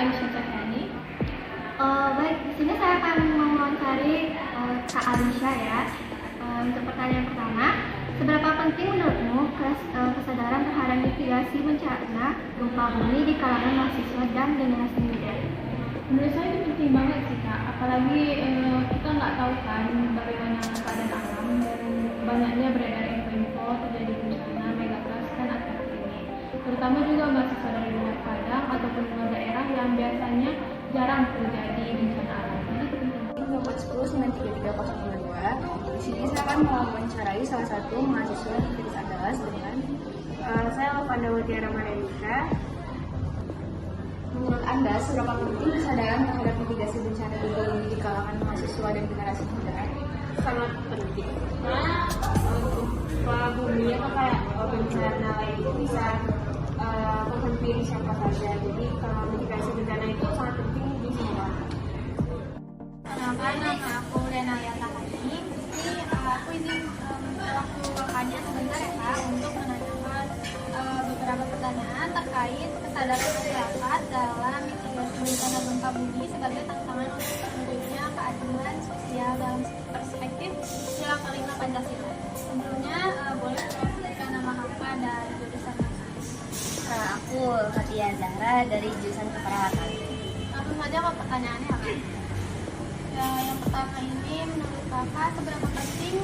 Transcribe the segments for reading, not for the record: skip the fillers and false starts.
Aisyah Cahyani. Baik, di sini saya akan mewawancari Kak Alisha ya. Untuk pertanyaan pertama, seberapa penting menurutmu kesadaran terhadap mitigasi bencana gempa bumi di kalangan mahasiswa dan generasi muda? Menurut saya itu penting banget sih Kak, apalagi kita nggak tahu kan bagaimana keadaan alam dan banyaknya beredar info terjadi bencana megatrust kan akhir ini. Terutama juga mahasiswa dari luar Padang ataupun luar daerah yang biasanya jarang terjadi bencana alam. Jadi itu penting. Nomor 109332. Di sini saya akan mewawancarai salah satu mahasiswa Universitas Andalas dengan saya Pandawati Ramadhanita. Menurut Anda, seberapa penting kesadaran terhadap mitigasi bencana gempa bumi di kalangan mahasiswa dan generasi muda? Sangat penting karena gempa bumi atau kayak bencana lain itu bisa menghampiri siapa saja. Jadi kalau mitigasi bencana itu sangat penting di semua. Nama aku Renaya Tahani. Jadi aku izin waktu sebentar ya Kak untuk menanyakan beberapa pertanyaan terkait kesadaran masyarakat dalam mitigasi bencana gempa bumi sebagai tantangan untuk terwujudnya keadilan sosial dalam perspektif sila kelima Pancasila. Sebelumnya boleh memberikan nama kakak dan jurusan kakak? Aku Fatia Zahra dari jurusan keperawatan. Langsung saja ke pertanyaannya Kak. Ya, yang pertama ini menurut kakak seberapa penting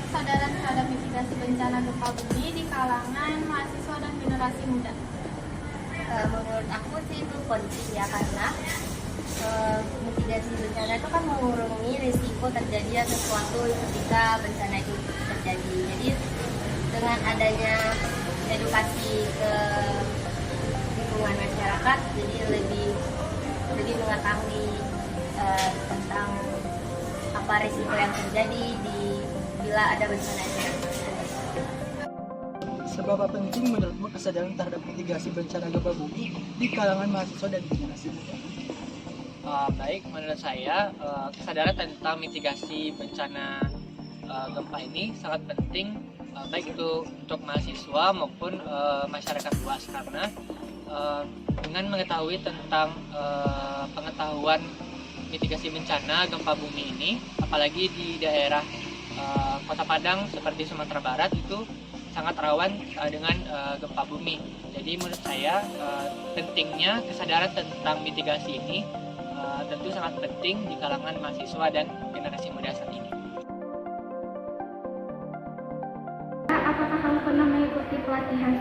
kesadaran terhadap mitigasi bencana gempa bumi di kalangan mahasiswa dan generasi muda? Menurut aku sih itu penting ya, karena mitigasi bencana itu kan mengurangi risiko terjadinya sesuatu ketika bencana itu terjadi. Jadi dengan adanya edukasi ke lingkungan masyarakat, jadi lebih mengetahui tentang apa risiko yang terjadi bila ada bencana itu. Seberapa penting menurutmu kesadaran terhadap mitigasi bencana gempa bumi di kalangan mahasiswa dan generasi muda? Baik, menurut saya kesadaran tentang mitigasi bencana gempa ini sangat penting, baik itu untuk mahasiswa maupun masyarakat luas, karena dengan mengetahui tentang pengetahuan mitigasi bencana gempa bumi ini, apalagi di daerah Kota Padang seperti Sumatera Barat itu sangat rawan dengan gempa bumi. Jadi menurut saya pentingnya kesadaran tentang mitigasi ini tentu sangat penting di kalangan mahasiswa dan generasi muda saat ini. Apakah kamu pernah mengikuti pelatihan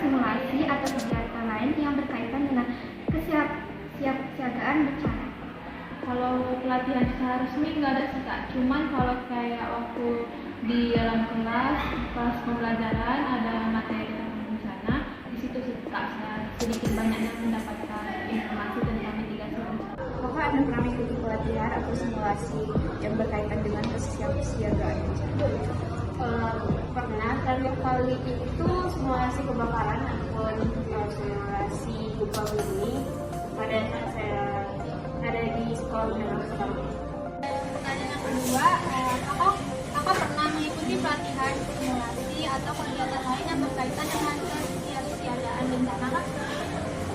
simulasi atau kegiatan lain yang berkaitan dengan kesiapsiagaan bencana? Kalau pelatihan secara resmi nggak ada sih Kak, cuman kalau kayak waktu di dalam kelas pembelajaran ada materi tentang bencana, di situ sih Kak saya sedikit banyaknya mendapatkan informasi tentang mitigasi bencana. Apakah Anda pernah mengikuti pelatihan atau simulasi yang berkaitan dengan kesiapsiagaan bencana? Pernah, dan yang kali itu simulasi kebakaran ataupun simulasi gempa bumi pada saat saya ada di sekolah menengah pertama. Pertanyaan yang kedua, kakak pernah mengikuti pelatihan simulasi atau kegiatan lain yang berkaitan dengan kesiapsiagaan bencana Kak?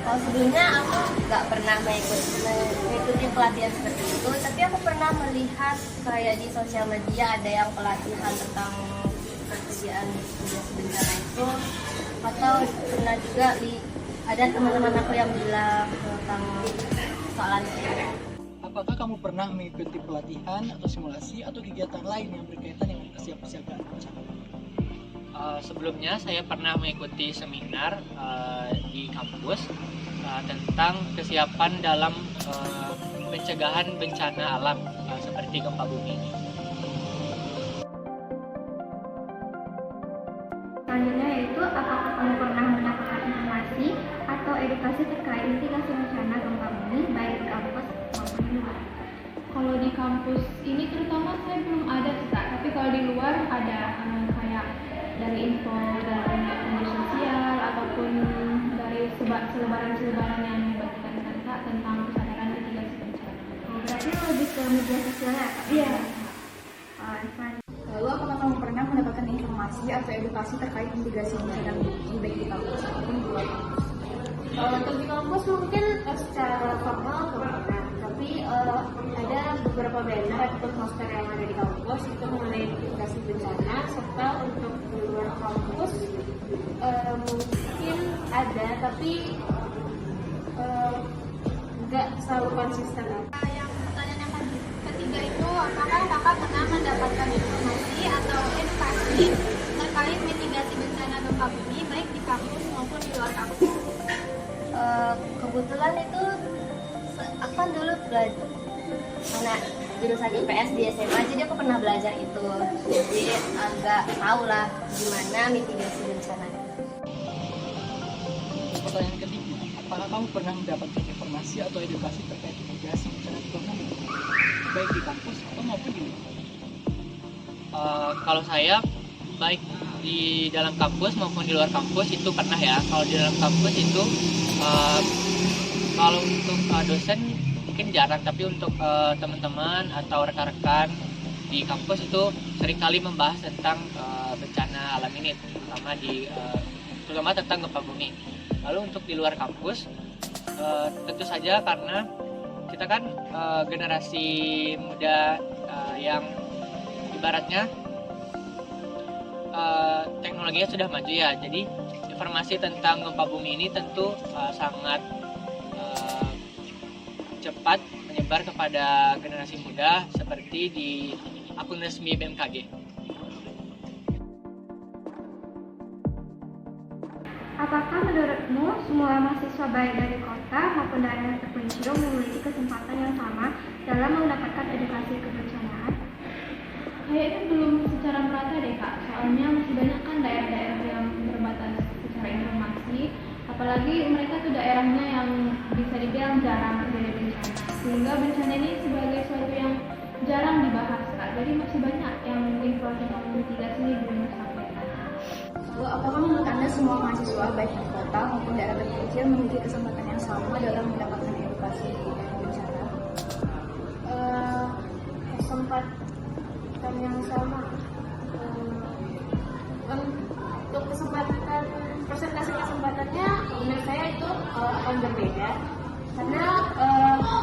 Kalau sebelumnya aku nggak pernah mengikuti pelatihan seperti itu, tapi aku pernah melihat kayak di sosial media ada yang pelatihan tentang pekerjaan mitigasi bencana itu, atau pernah juga ada teman-teman aku yang bilang tentang soalan itu. Apakah kamu pernah mengikuti pelatihan atau simulasi atau kegiatan lain yang berkaitan dengan kesiapsiagaan bencana? Sebelumnya saya pernah mengikuti seminar di kampus tentang kesiapan dalam pencegahan bencana alam seperti gempa bumi. Selanjutnya yaitu apakah kamu pernah mendapatkan informasi atau edukasi terkait mitigasi bencana gempa bumi baik di kampus maupun di luar? Kalau di kampus ini terutama saya belum ada sih Kak, tapi kalau di luar ada kayak dari info dari media sosial ataupun dari selebaran yang dibagikan Kak tentang kesadaran mitigasi bencana. Berarti lebih ke media sosial ya Kak? Iya. Lalu apakah kamu pernah mendapatkan informasi atau edukasi terkait mitigasi bencana bumi baik di kampus ataupun di luar kampus? Untuk di kampus mungkin secara formal nggak pernah, tapi ada beberapa banner ataupun poster yang ada di kampus itu mengenai mitigasi bencana, serta untuk di luar kampus mungkin ada, tapi nggak selalu konsisten. Yang pertanyaan yang ketiga itu, apakah kakak pernah mendapatkan informasi atau edukasi terkait mitigasi bencana gempa bumi baik di kampus maupun di luar kampus? Kebetulan itu aku kan dulu belajar karena jurusan IPS di SMA, jadi aku pernah belajar itu, jadi agak tahu lah gimana mitigasi bencana. Pertanyaan ketiga, apakah kamu pernah mendapatkan informasi atau edukasi terkait mitigasi bencana ekonomi, baik di kampus atau maupun di luar? Kalau saya baik di dalam kampus maupun di luar kampus itu pernah ya. Kalau di dalam kampus itu kalau untuk dosen mungkin jarang, tapi untuk teman-teman atau rekan-rekan di kampus itu seringkali membahas tentang bencana alam ini, terutama tentang gempa bumi. Lalu untuk di luar kampus tentu saja karena kita kan generasi muda yang ibaratnya teknologinya sudah maju ya, jadi informasi tentang gempa bumi ini tentu sangat cepat menyebar kepada generasi muda seperti di akun resmi BMKG. Apakah menurutmu semua mahasiswa baik dari kota maupun daerah terpencil memiliki kesempatan yang sama dalam mendapatkan edukasi kebencanaan? Kayaknya belum secara merata deh kak, soalnya masih banyak kan daerah-daerah yang terbatas secara informasi, apalagi mereka tuh daerahnya yang bisa dibilang jarang terjadi bencana, sehingga bencana ini sebagai sesuatu yang jarang dibahas kak, jadi masih banyak yang info tentang mitigasi ini belum disampaikan. Lalu, apakah menurut Anda semua mahasiswa baik di kota maupun daerah terpencil memiliki kesempatan yang sama dalam mendapatkan edukasi bencana? Kesempatan yang sama untuk kesempatan, persentase kesempatannya menurut saya itu akan berbeda, karena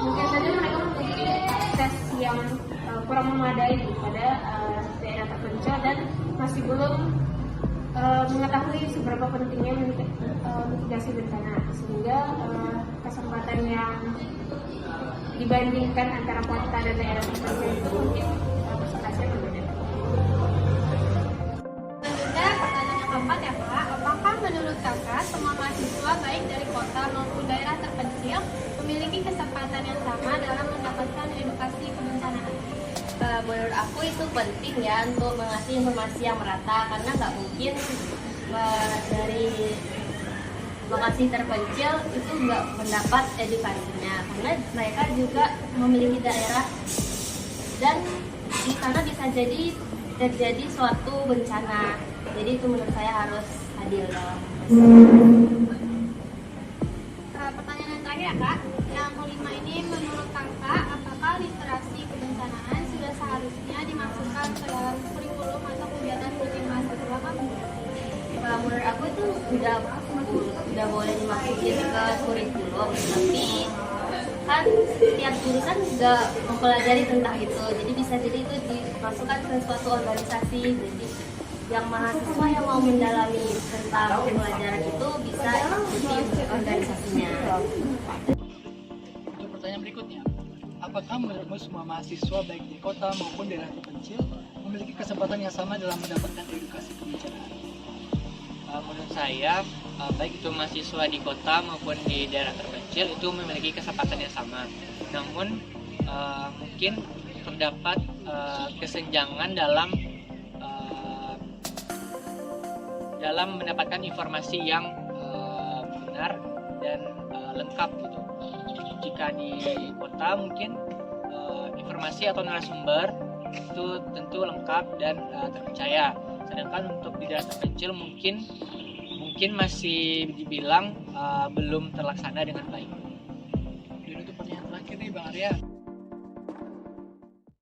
mungkin saja mereka memiliki akses yang kurang memadai pada daerah terpencil dan masih belum mengetahui seberapa pentingnya mitigasi bencana, sehingga kesempatan yang dibandingkan antara kota dan daerah terpencil itu mungkin persentasenya berbeda. Selanjutnya pertanyaan yang keempat ya kak, apakah menurut kakak semua mahasiswa baik dari kota maupun daerah terpencil memiliki kesempatan yang sama dalam mendapatkan edukasi kebencanaan? Menurut aku itu penting ya untuk mengasih informasi yang merata, karena nggak mungkin dari lokasi terpencil itu nggak mendapat edukasinya, karena mereka juga memiliki daerah dan di sana bisa jadi terjadi suatu bencana. Jadi itu menurut saya harus adil dalam Pertanyaan yang terakhir ya kak, yang kelima ini menurut kakak apakah literasi kebencanaan sudah seharusnya dimasukkan ke dalam kurikulum atau kegiatan rutin mahasiswa kak? menurut aku itu udah boleh dimasukin ke kurikulum, tapi kan setiap jurusan juga mempelajari tentang itu, jadi bisa jadi itu dimasukkan ke suatu organisasi, jadi yang mahasiswa yang mau mendalami tentang pelajaran itu bisa ikuti organisasinya. Untuk pertanyaan berikutnya, apakah menurutmu semua mahasiswa baik di kota maupun daerah terpencil memiliki kesempatan yang sama dalam mendapatkan edukasi kebencanaan? Menurut saya, baik itu mahasiswa di kota maupun di daerah terpencil itu memiliki kesempatan yang sama. Namun mungkin terdapat kesenjangan dalam mendapatkan informasi yang benar dan lengkap gitu. Jika di kota mungkin informasi atau narasumber itu tentu lengkap dan terpercaya. Sedangkan untuk di daerah terpencil mungkin masih dibilang belum terlaksana dengan baik. Dan untuk pertanyaan terakhir nih Bang Arya,